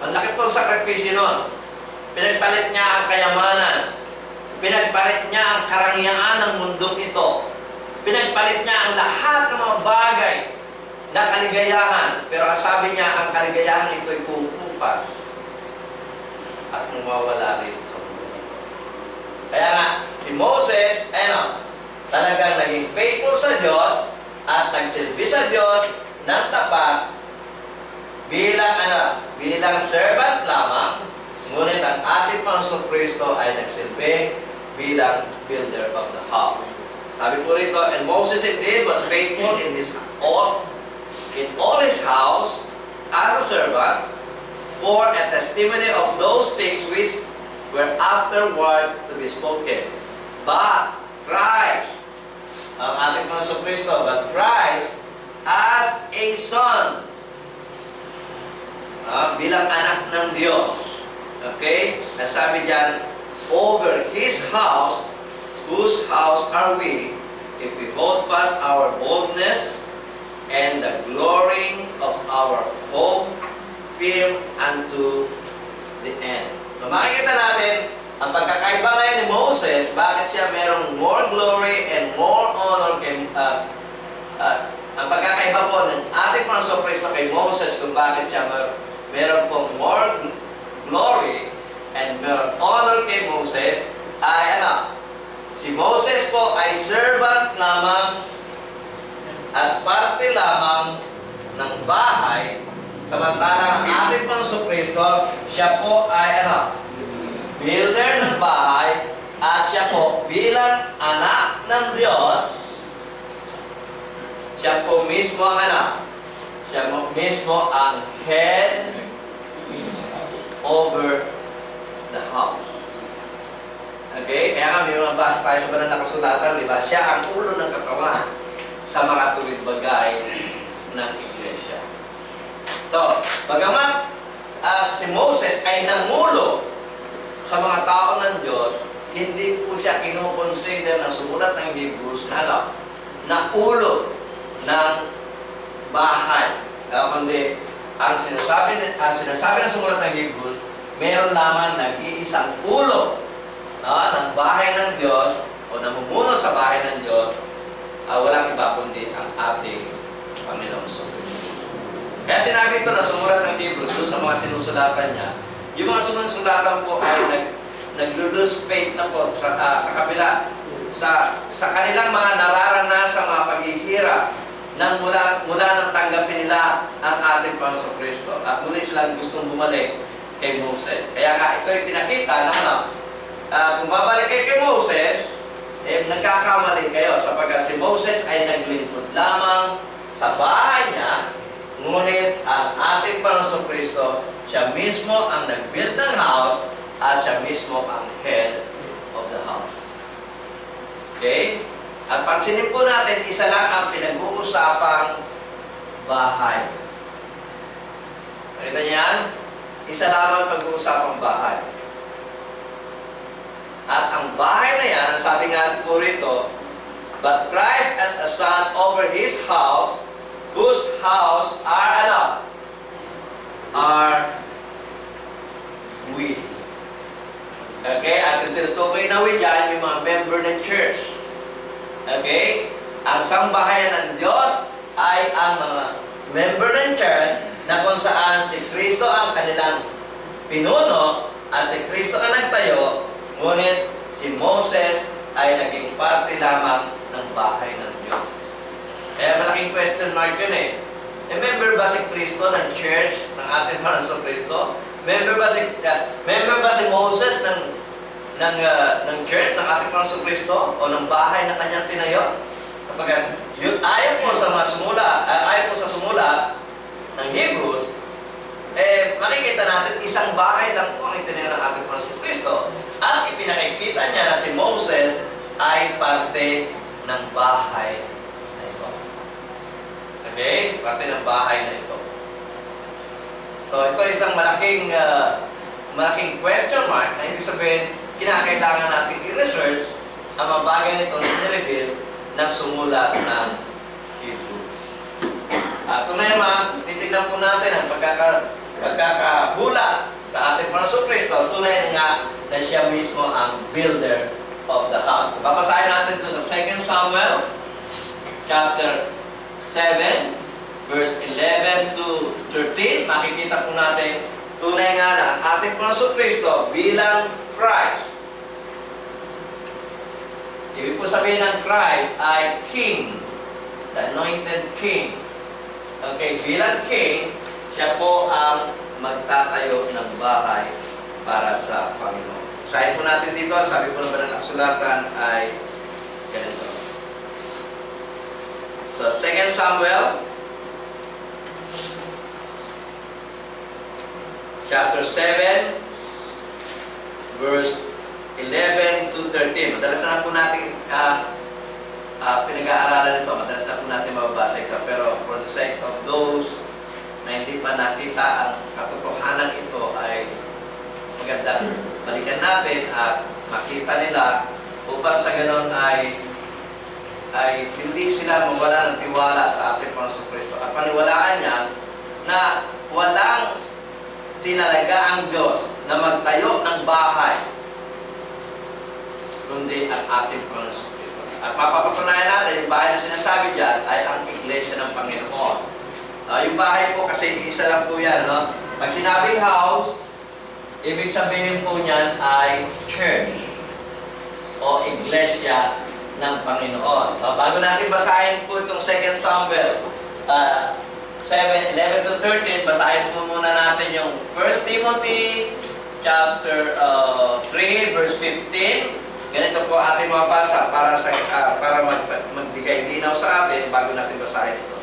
Ang laki pong sakripisyo nun. Pinagpalit niya ang kayamanan. Pinagpalit niya ang karangyaan ng mundong ito. Pinagpalit niya ang lahat ng mga bagay na kaligayahan. Pero ang sabi niya, ang kaligayahan ito ay pupupas at mawawala rin sa mundo. Kaya nga, si Moses, talagang naging faithful sa Diyos at nagsilbi sa Diyos ng tapat bilang servant lamang, ngunit ang ating Panginoong Kristo ay nagsilbi bilang builder of the house. Sabi po rito, and Moses indeed was faithful in all his house as a servant for a testimony of those things which were afterward to be spoken. But Christ, ang ating Panginoong Kristo, but Christ as a son, bilang anak ng Diyos. Okay? Nasabi dyan, over His house, whose house are we, if we hold fast our boldness and the glorying of our hope firm unto the end. So, makikita natin, ang pagkakaiba ngayon ni Moses, bakit siya merong more glory and more honor ang pagkakaiba po ng ating Panginoong Kristo kay Moses, kung bakit siya meron pong more glory and more honor kay Moses, ay si Moses po ay servant lamang at parte lamang ng bahay, samantalang ang ating Panginoong Kristo, siya po ay builder ng bahay, at siya po bilang anak ng Diyos, siya po mismo ang siya po mismo ang head over the house. Okay? Kaya kami mabasa tayo sa banal na kasulatan, di ba? Siya ang ulo ng katawan sa mga tuwid bagay ng iglesia. So, bagamat si Moses ay nangulo sa mga tao ng Diyos, hindi po siya kinukonsider na sumulat ng Hebrews na ulo ng bahay. Kundi, ang sinasabi ng sumulat ng Hebrews, meron lamang nag-iisang ulo ng bahay ng Diyos o namumuno sa bahay ng Diyos, walang iba kundi ang ating Panginoong Kristo. Kaya sinabi ito na sumulat ng Hebrews sa mga sinusulatan niya, yung mga sinusulatan po ay nag-lose faith na po sa kabila sa kanilang mga nararanasang mga paghihirap nang mula nang tanggapin nila ang ating Panginoong Kristo at muli silang gustong bumalik kay Moses. Kaya nga ito ay pinakita na kung babalik kayo kay Moses, nagkakamali kayo sapagkat si Moses ay naglingkod lamang sa bahay niya, ngunit ang ating Panginoong Kristo, siya mismo ang nag-build ng house at siya mismo ang head of the house. Okay? At pansinin po natin, isa lang ang pinag-uusapang bahay. Nakita niyan? Isa lamang pag-uusapang bahay. At ang bahay na yan, sabi nga po rito, but Christ as a son over His house, whose house are we. Okay? At tinutukoy na we dyan yung mga member ng church. Okay? Ang sambahayan ng Diyos ay ang mga member ng church na kung saan si Kristo ang kanilang pinuno at si Kristo ang nagtayo, ngunit si Moses ay naging parte lamang ng bahay ng Diyos. Kaya malaking question mark yun member ba si Kristo ng church ng ating Panginoong Kristo? Member ba si Moses ng church ng ating Panginoong Kristo o ng bahay na kanyang tinayo? Kapag ayon po sa sumula ng Hebrews, makikita natin isang bahay lang po ang itinayo ng ating Panginoong Kristo at ipinakikita niya na si Moses ay parte ng bahay na ito. Okay? Parte ng bahay na ito. So, ito isang malaking question mark na ibig sabihin, kinakailangan natin i-research ang mga bagay nito na nireveal ng sumulat ng Hebrews. At kung naman, titignan po natin ang pagkakahula Panginoon Kristo, tunay nga na siya mismo ang builder of the house. Babasahin natin ito sa 2 Samuel chapter 7 verse 11 to 13. Makikita po natin tunay nga na ang ating Panginoon Kristo bilang Christ. Ibig po sabihin ng Christ ay King, the anointed King. Okay, bilang King, siya po ang magtatayo ng bahay para sa Panginoon. Sahin po natin dito, sabi po naman ng kasulatan ay ganito. So, 2 Samuel chapter 7 verse 11 to 13. Madalas na po natin pinag-aaralan ito. Madalas na po natin mababasa ito. Pero for the sake of those na hindi pa nakita ang katotohanan ito, ay magandang balikan natin at makita nila upang sa ganon ay hindi sila mawala ng tiwala sa ating Panginoon Kristo. At paniwalaan niya na walang tinalaga ang Diyos na magtayo ng bahay kundi ang ating Panginoon Kristo. At mapapatunayan natin, yung bahay na sinasabi dyan ay ang Iglesia ng Panginoon. Yung bahay po kasi isa lang po yan. No? Pag sinabing house, ibig sabihin po niyan ay church o Iglesia ng Panginoon. Bago natin basahin po itong 2 Samuel 7:11 to 13, basahin po muna natin yung 1 Timothy chapter 3 verse 15. Ganito po ating mabasa para magbigay linaw sa atin bago natin basahin ito.